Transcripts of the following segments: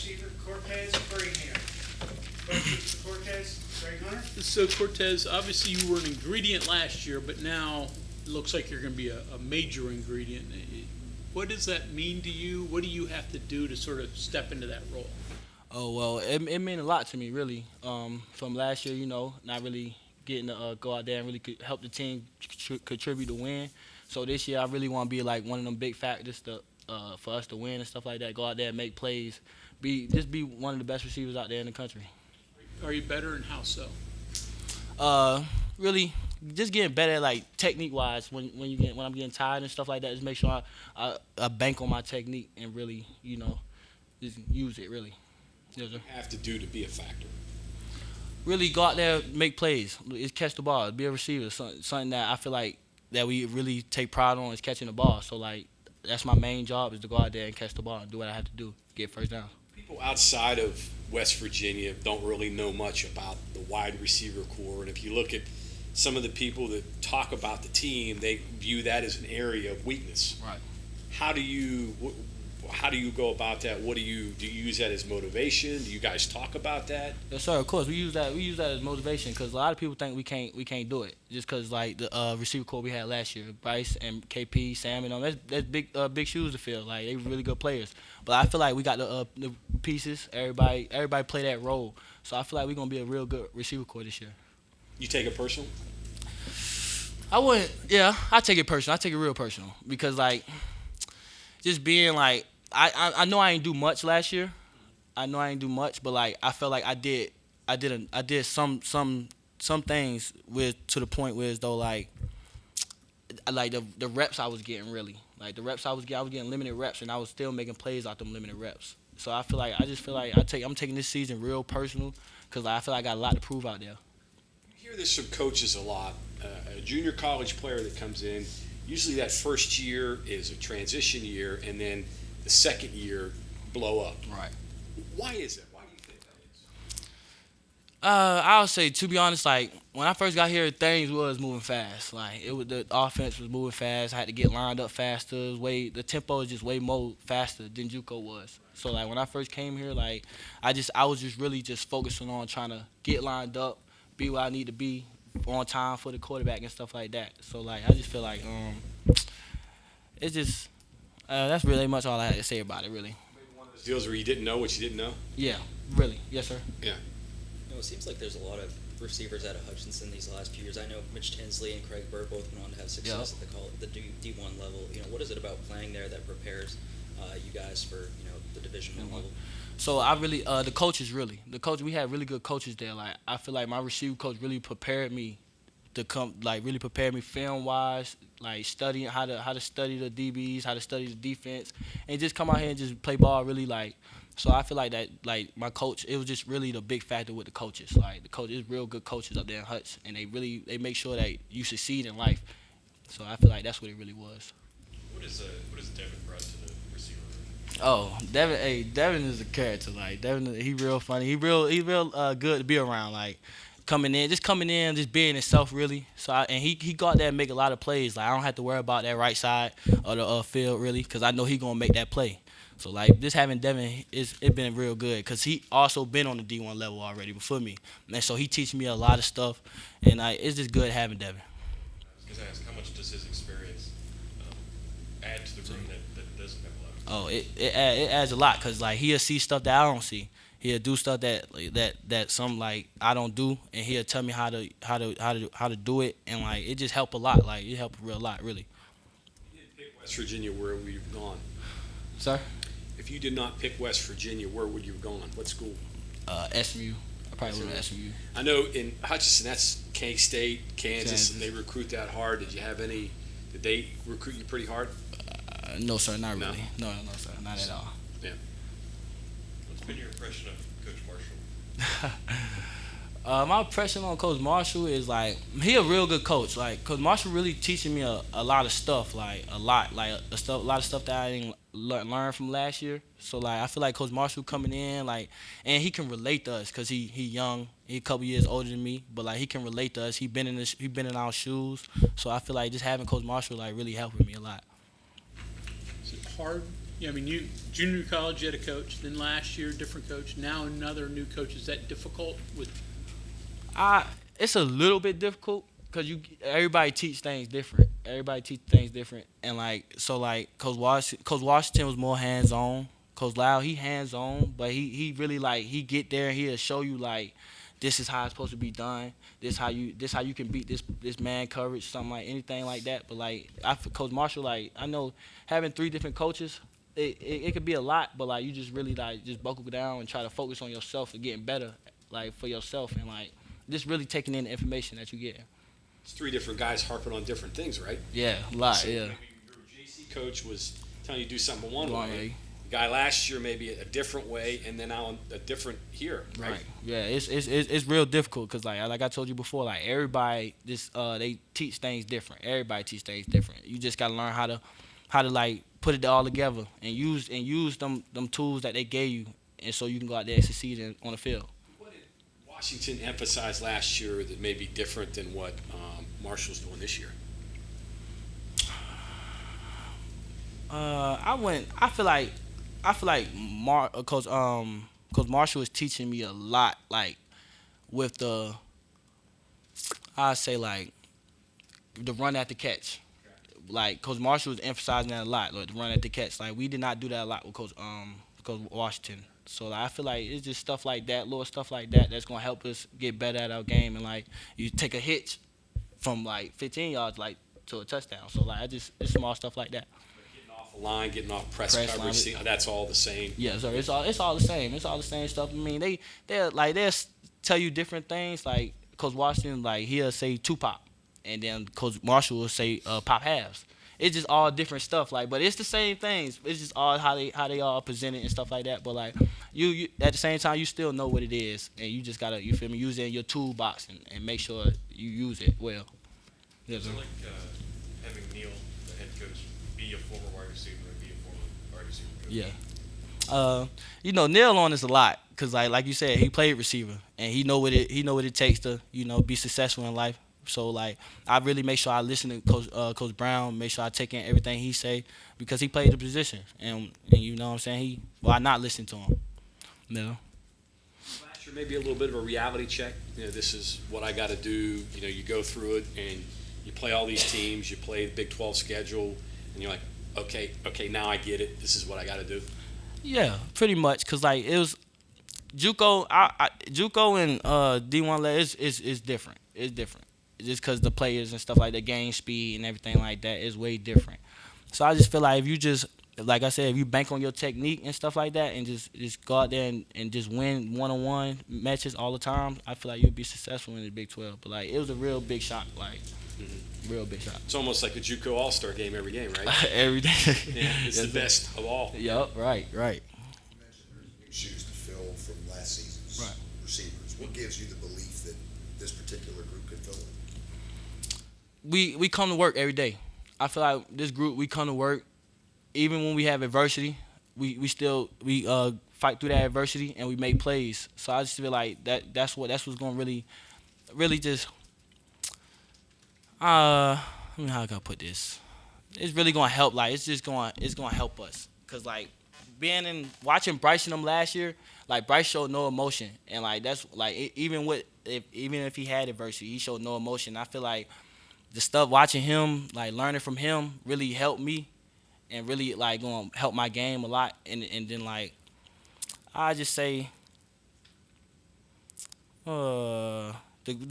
receiver Cortez Braham. Questions for Cortez? Greg Hunter? So Cortez, obviously you were an ingredient last year, but now it looks like you're going to be a major ingredient. What does that mean to you? What do you have to do to sort of step into that role? Oh well, it meant a lot to me really. From last year, not really getting to go out there and really help the team contribute to win. So this year, I really want to be like one of them big factors to for us to win and stuff like that. Go out there and make plays, be one of the best receivers out there in the country. Are you better, and how so? Really, just getting better at like technique wise. When I'm getting tired and stuff like that, just make sure I bank on my technique and really just use it really. Yes, sir. Have to do to be a factor? Really go out there, make plays, catch the ball, be a receiver. Something that I feel like that we really take pride on is catching the ball. So like that's my main job is to go out there and catch the ball and do what I have to do, get first down. People outside of West Virginia don't really know much about the wide receiver core, and if you look at some of the people that talk about the team, they view that as an area of weakness. Right. How do you go about that? Do you use that as motivation? Do you guys talk about that? Yes, sir. Of course, we use that as motivation because a lot of people think we can't do it just because like the receiver core we had last year, Bryce and KP, Sam, and that's big shoes to fill. Like they really good players, but I feel like we got the pieces. Everybody play that role, so I feel like we're gonna be a real good receiver core this year. You take it personal? I wouldn't. Yeah, I take it personal. I take it real personal because like just being like. I know I ain't do much last year. I know I ain't do much, but like I felt like I did some things to the point where as though like the reps I was getting really like the reps I was getting limited reps and I was still making plays out them limited reps. So I feel like I'm taking this season real personal because I feel like I got a lot to prove out there. You hear this from coaches a lot. A junior college player that comes in, usually that first year is a transition year, and then the second year blow up. Right. Why is that? Why do you think that is? I'll say to be honest, like when I first got here, things was moving fast. Like the offense was moving fast. I had to get lined up faster. The tempo was just way more faster than JUCO was. So like when I first came here, like I was just really just focusing on trying to get lined up, be where I need to be on time for the quarterback and stuff like that. So like I just feel like it's just. That's really much all I had to say about it, really. Maybe one of those deals where you didn't know what you didn't know? Yeah, really. Yes, sir. Yeah. It seems like there's a lot of receivers out of Hutchinson these last few years. I know Mitch Tinsley and Craig Bird both went on to have success at the D1 level. What is it about playing there that prepares you guys for the Division I level? So I really the coaches really we had really good coaches there. Like I feel like my receiver coach really prepared me to come, like really prepared me film wise, like studying how to study the DBs, how to study the defense, and just come out here and just play ball really like. So I feel like that, like my coach, it was just really the big factor with the coaches. Like the coaches, real good coaches up there in Hutch, and they make sure that you succeed in life. So I feel like that's what it really was. What is Devin brought to the receiver room? Oh, Devin is a character. Like Devin, he real funny. He real good to be around. Like coming in, just being himself really. So and he got there and make a lot of plays. Like I don't have to worry about that right side of the field really, because I know he gonna make that play. So like just having Devin, it's been real good because he also been on the D1 level already before me, and so he teaches me a lot of stuff, and it's just good having Devin. I was gonna ask, how much does his experience add to the room that doesn't have a lot? Oh, it adds a lot because like he'll see stuff that I don't see. He'll do stuff that some like I don't do, and he'll tell me how to do it, and like it just help a lot. Like it helped a real lot, really. If you didn't pick West Virginia, where would you have gone? Sir? If you did not pick West Virginia, where would you have gone? What school? SMU. I probably would have SMU. I know in Hutchinson, that's K-State, Kansas, and they recruit that hard. Did they recruit you pretty hard? No, sir, not really. No, sir, not at all. Yeah. What's been your impression of Coach Marshall? My impression on Coach Marshall is like he a real good coach. Like Coach Marshall really teaching me a lot of stuff, like a lot of stuff that I didn't learn from last year. So like I feel like Coach Marshall coming in like, and he can relate to us because he young, he a couple years older than me, but like he can relate to us. He been in our shoes. So I feel like just having Coach Marshall like really helping me a lot. Is it hard Yeah, I mean, you junior college, you had a coach. Then last year, different coach. Now another new coach. Is that difficult? With It's a little bit difficult because everybody teach things different. Everybody teach things different, and like so, like Coach Washington was more hands on. Coach Lau, he hands on, but he really like he get there and he'll show you like this is how it's supposed to be done. This how you can beat this man coverage, something like anything like that. But like Coach Marshall, like I know having 3 different coaches, it could be a lot, but like you just really like just buckle down and try to focus on yourself and getting better, like for yourself and like just really taking in the information that you get. It's 3 different guys harping on different things, right? Yeah, a lot. So Yeah. maybe your JC coach was telling you to do something one One way. way. The guy last year maybe a different way, and then now a different here, right? Right. Yeah, it's real difficult because like I told you before, like everybody they teach things different. Everybody teach things different. You just gotta learn how to like put it all together and use them tools that they gave you, and so you can go out there and succeed on the field. What did Washington emphasize last year that may be different than what Marshall's doing this year? I feel like Coach Marshall is teaching me a lot, like with I say like the run at the catch. Like Coach Marshall was emphasizing that a lot, like the run at the catch. Like we did not do that a lot with Coach Washington. So like, I feel like it's just stuff like that, little stuff like that, that's gonna help us get better at our game. And like you take a hitch from like 15 yards like to a touchdown. So like it's small stuff like that. Getting off the line, getting off press Press coverage, line. see, that's all the same. Yeah, so it's all the same. It's all the same stuff. I mean, they'll tell you different things. Like Coach Washington, like he'll say 2 pop, and then Coach Marshall will say pop halves. It's just all different stuff. Like, but it's the same things. It's just all how they all present it and stuff like that. But like you at the same time, you still know what it is, and you just gotta use it in your toolbox and make sure you use it well. Yes, Is sir. it like having Neil, the head coach, be a former wide receiver and be a former wide receiver coach? Yeah. Neil on us a lot because like you said, he played receiver and he know what it takes to be successful in life. So like I really make sure I listen to Coach Brown, make sure I take in everything he say because he played the position and you know what I'm saying. I not listen to him. No. Last year maybe a little bit of a reality check. This is what I got to do. You go through it and you play all these teams. You play the Big 12 schedule, and you're like, okay, now I get it. This is what I got to do. Yeah, pretty much. Cause like it was JUCO, JUCO and D1 level is different. It's different. Just cause the players and stuff like the game speed and everything like that is way different. So I just feel like if you just, like I said, if you bank on your technique and stuff like that and just go out there and just win one-on-one matches all the time, I feel like you'll be successful in the Big 12. But like it was a real big shot, like real big shot. It's almost like a JUCO All-Star game every game, right? Every day. Yeah, it's the best of all. Yup, right. You mentioned there's new shoes to fill from last season's Right. receivers. What gives you the belief that this particular group could fill it? We come to work every day. I feel like this group, we come to work even when we have adversity. We still fight through that adversity and we make plays. So I just feel like that's what's going to really just how can I put this? It's really going to help. Like it's going to help us cuz like watching Bryce and them last year, like Bryce showed no emotion and like that's like even if he had adversity, he showed no emotion. I feel like the stuff watching him, like learning from him, really helped me, and really like going to help my game a lot. And then like I just say, the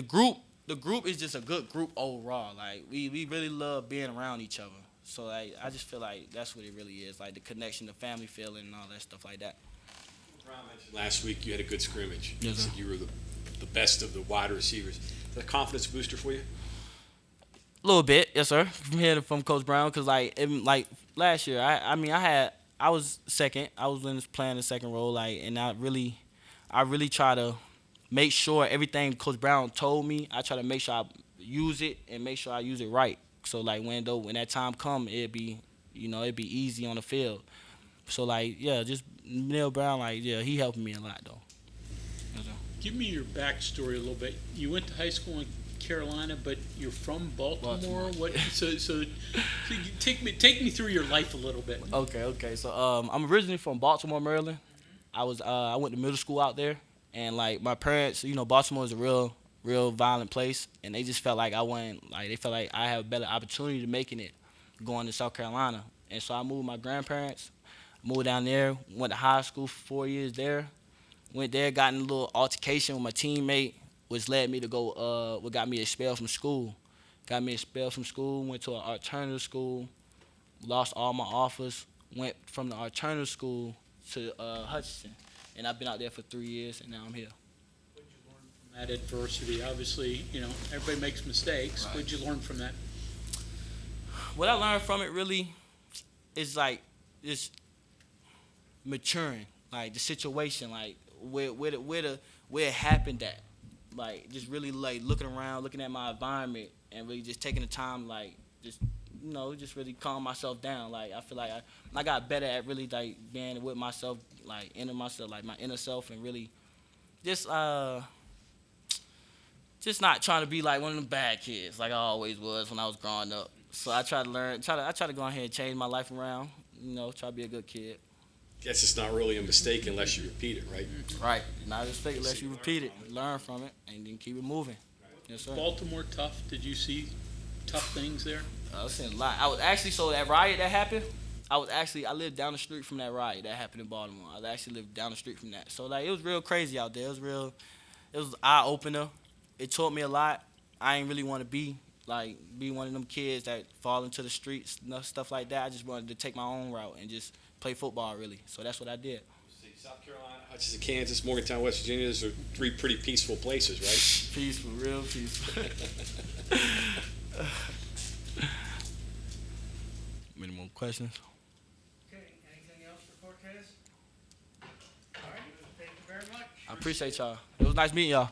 group is just a good group overall. Like we really love being around each other. So like I just feel like that's what it really is, like the connection, the family feeling, and all that stuff like that. Brown mentioned last week you had a good scrimmage. Yes, You sir. said you were the best of the wide receivers. Is that a confidence booster for you? A little bit, yes sir. From here from Coach Brown, cause like last year, I was second. I was playing the second role, like, and I really try to make sure everything Coach Brown told me. I try to make sure I use it and make sure I use it right. So like when that time come, it'd be easy on the field. So like just Neil Brown, like he helped me a lot though. Yes, sir. Give me your backstory a little bit. You went to high school in Carolina, but you're from Baltimore. Baltimore. What? So you take me through your life a little bit. Okay. So I'm originally from Baltimore, Maryland. I went to middle school out there, and like my parents, Baltimore is a real violent place, and they just felt like they felt like I have a better opportunity to making it going to South Carolina. And so I moved with my grandparents, moved down there, went to high school for 4 years there, went there, got in a little altercation with my teammate, which led me to go, what got me expelled from school. Went to an alternative school, lost all my offers, went from the alternative school to Hutchinson, and I've been out there for 3 years, and now I'm here. What did you learn from that adversity? Obviously, everybody makes mistakes. Right. What did you learn from that? What I learned from it really is like just maturing, like the situation, like where it happened at, like just really like looking around, looking at my environment, and really just taking the time, like just really calm myself down. Like I feel like I got better at really like being with myself, like my inner self, and really just not trying to be like one of them bad kids like I always was when I was growing up. So I try to go ahead and change my life around, try to be a good kid. Guess it's not really a mistake unless you repeat it, right? Right. Not a mistake unless you repeat it, learn from it, and then keep it moving. Yes, sir. Baltimore tough. Did you see tough things there? I was seeing a lot. I was actually, so that riot that happened, I lived down the street from that riot that happened in Baltimore. I actually lived down the street from that. So like it was real crazy out there. It was an eye opener. It taught me a lot. I ain't really want to be one of them kids that fall into the streets, stuff like that. I just wanted to take my own route and just play football, really. So that's what I did. See, South Carolina, Hutchinson, Kansas, Morgantown, West Virginia, those are 3 pretty peaceful places, right? Peaceful, real peaceful. Any more questions? Okay, anything else for Cortez? All right, thank you very much. I appreciate y'all. It was nice meeting y'all.